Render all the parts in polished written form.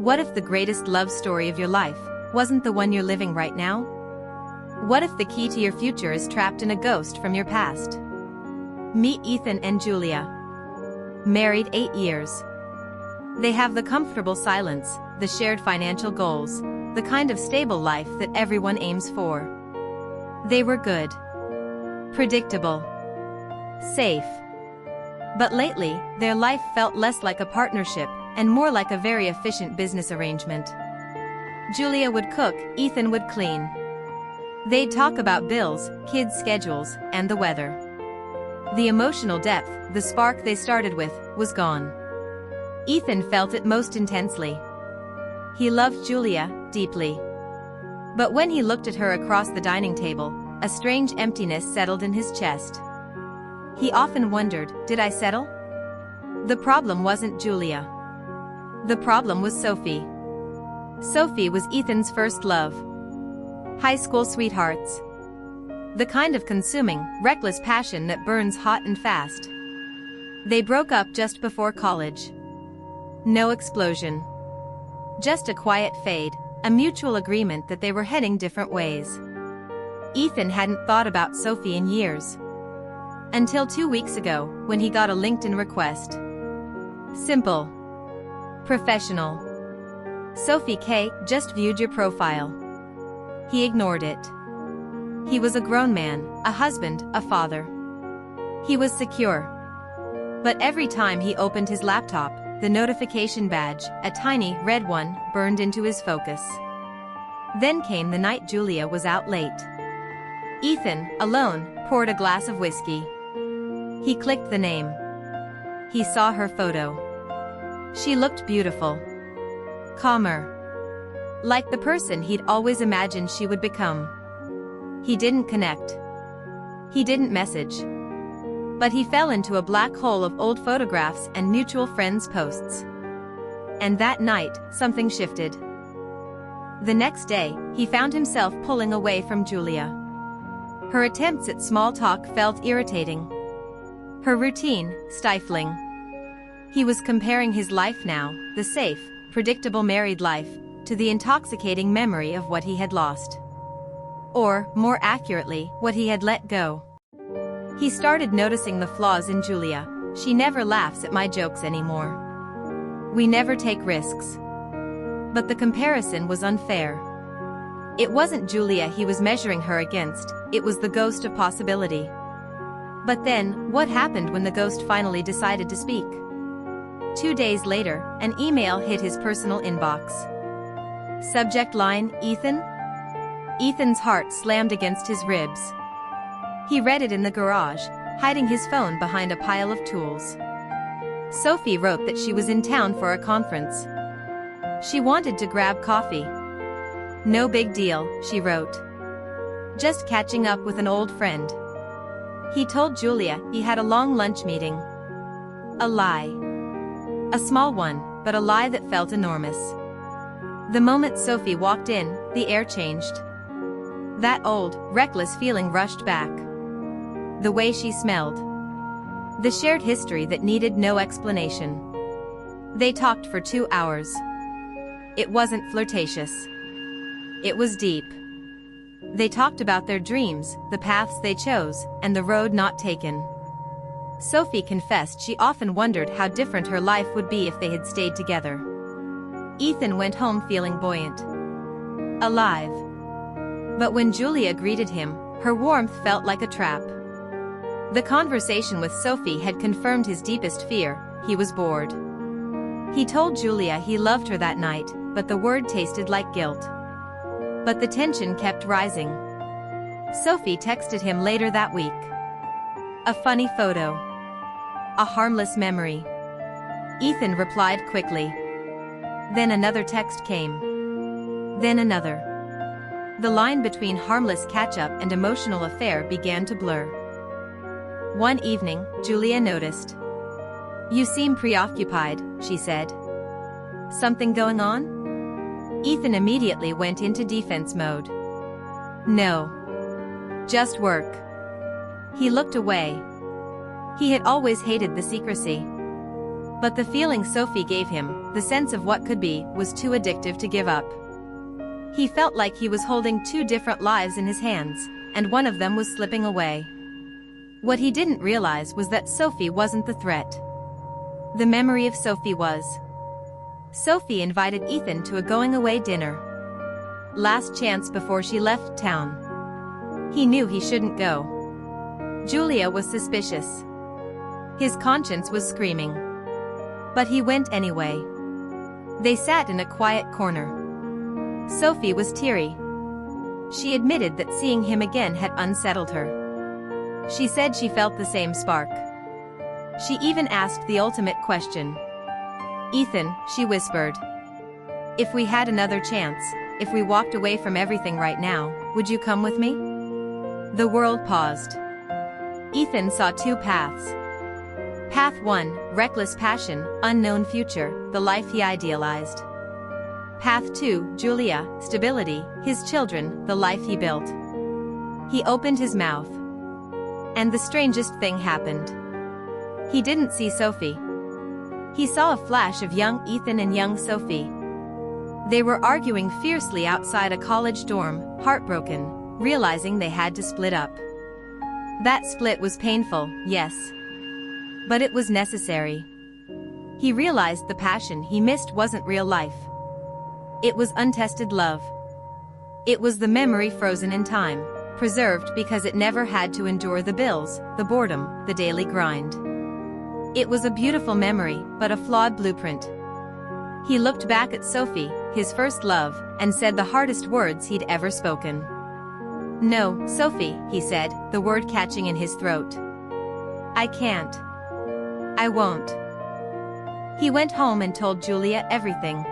What if the greatest love story of your life wasn't the one you're living right now? What if the key to your future is trapped in a ghost from your past? Meet Ethan and Julia. Married 8 years. They have the comfortable silence, the shared financial goals, the kind of stable life that everyone aims for. They were good. Predictable. Safe. But lately, their life felt less like a partnership and more like a very efficient business arrangement. Julia would cook, Ethan would clean. They'd talk about bills, kids' schedules, and the weather. The emotional depth, the spark they started with, was gone. Ethan felt it most intensely. He loved Julia deeply. But when he looked at her across the dining table, a strange emptiness settled in his chest. He often wondered, did I settle? The problem wasn't Julia. The problem was Sophie. Sophie was Ethan's first love. High school sweethearts. The kind of consuming, reckless passion that burns hot and fast. They broke up just before college. No explosion. Just a quiet fade, a mutual agreement that they were heading different ways. Ethan hadn't thought about Sophie in years. Until 2 weeks ago, when he got a LinkedIn request. Simple. Professional. Sophie K. just viewed your profile. He ignored it. He was a grown man, a husband, a father. He was secure. But every time he opened his laptop, the notification badge, a tiny, red one, burned into his focus. Then came the night Julia was out late. Ethan, alone, poured a glass of whiskey. He clicked the name. He saw her photo. She looked beautiful. Calmer. Like the person he'd always imagined she would become. He didn't connect. He didn't message. But he fell into a black hole of old photographs and mutual friends' posts. And that night, something shifted. The next day, he found himself pulling away from Julia. Her attempts at small talk felt irritating. Her routine, stifling. He was comparing his life now, the safe, predictable married life, to the intoxicating memory of what he had lost. Or, more accurately, what he had let go. He started noticing the flaws in Julia. She never laughs at my jokes anymore. We never take risks. But the comparison was unfair. It wasn't Julia he was measuring her against, it was the ghost of possibility. But then, what happened when the ghost finally decided to speak? 2 days later, an email hit his personal inbox. Subject line, Ethan? Ethan's heart slammed against his ribs. He read it in the garage, hiding his phone behind a pile of tools. Sophie wrote that she was in town for a conference. She wanted to grab coffee. No big deal, she wrote. Just catching up with an old friend. He told Julia he had a long lunch meeting. A lie. A small one, but a lie that felt enormous. The moment Sophie walked in, the air changed. That old, reckless feeling rushed back. The way she smelled. The shared history that needed no explanation. They talked for 2 hours. It wasn't flirtatious. It was deep. They talked about their dreams, the paths they chose, and the road not taken. Sophie confessed she often wondered how different her life would be if they had stayed together. Ethan went home feeling buoyant. Alive. But when Julia greeted him, her warmth felt like a trap. The conversation with Sophie had confirmed his deepest fear, he was bored. He told Julia he loved her that night, but the word tasted like guilt. But the tension kept rising. Sophie texted him later that week. A funny photo. A harmless memory. Ethan replied quickly. Then another text came. Then another. The line between harmless catch-up and emotional affair began to blur. One evening, Julia noticed. You seem preoccupied, she said. Something going on? Ethan immediately went into defense mode. No. Just work. He looked away. He had always hated the secrecy. But the feeling Sophie gave him, the sense of what could be, was too addictive to give up. He felt like he was holding two different lives in his hands, and one of them was slipping away. What he didn't realize was that Sophie wasn't the threat. The memory of Sophie was. Sophie invited Ethan to a going-away dinner. Last chance before she left town. He knew he shouldn't go. Julia was suspicious. His conscience was screaming. But he went anyway. They sat in a quiet corner. Sophie was teary. She admitted that seeing him again had unsettled her. She said she felt the same spark. She even asked the ultimate question. "Ethan," she whispered. "If we had another chance, if we walked away from everything right now, would you come with me?" The world paused. Ethan saw two paths. Path 1, reckless passion, unknown future, the life he idealized. Path 2, Julia, stability, his children, the life he built. He opened his mouth. And the strangest thing happened. He didn't see Sophie. He saw a flash of young Ethan and young Sophie. They were arguing fiercely outside a college dorm, heartbroken, realizing they had to split up. That split was painful, yes. But it was necessary. He realized the passion he missed wasn't real life. It was untested love. It was the memory frozen in time, preserved because it never had to endure the bills, the boredom, the daily grind. It was a beautiful memory, but a flawed blueprint. He looked back at Sophie, his first love, and said the hardest words he'd ever spoken. "No, Sophie," he said, the word catching in his throat. "I can't. I won't." He went home and told Julia everything.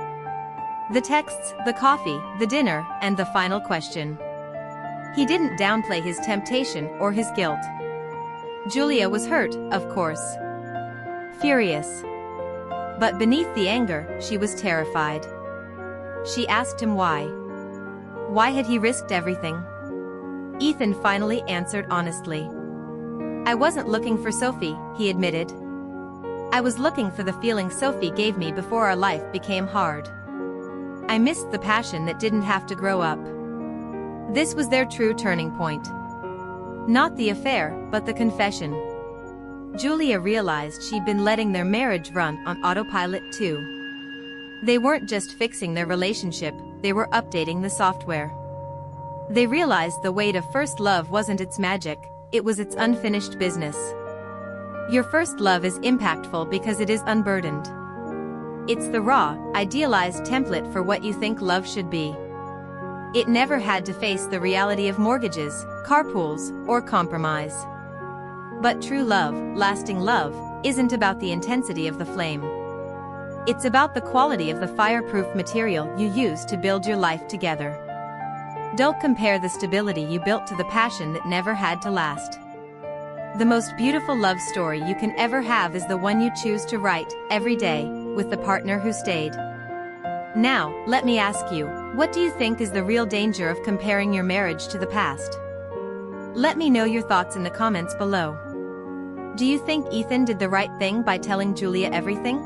The texts, the coffee, the dinner, and the final question. He didn't downplay his temptation or his guilt. Julia was hurt, of course. Furious. But beneath the anger, she was terrified. She asked him why. Why had he risked everything? Ethan finally answered honestly. "I wasn't looking for Sophie," he admitted. "I was looking for the feeling Sophie gave me before our life became hard. I missed the passion that didn't have to grow up." This was their true turning point. Not the affair, but the confession. Julia realized she'd been letting their marriage run on autopilot too. They weren't just fixing their relationship, they were updating the software. They realized the weight of first love wasn't its magic, it was its unfinished business. Your first love is impactful because it is unburdened. It's the raw, idealized template for what you think love should be. It never had to face the reality of mortgages, carpools, or compromise. But true love, lasting love, isn't about the intensity of the flame. It's about the quality of the fireproof material you use to build your life together. Don't compare the stability you built to the passion that never had to last. The most beautiful love story you can ever have is the one you choose to write, every day, with the partner who stayed. Now, let me ask you, what do you think is the real danger of comparing your marriage to the past? Let me know your thoughts in the comments below. Do you think Ethan did the right thing by telling Julia everything?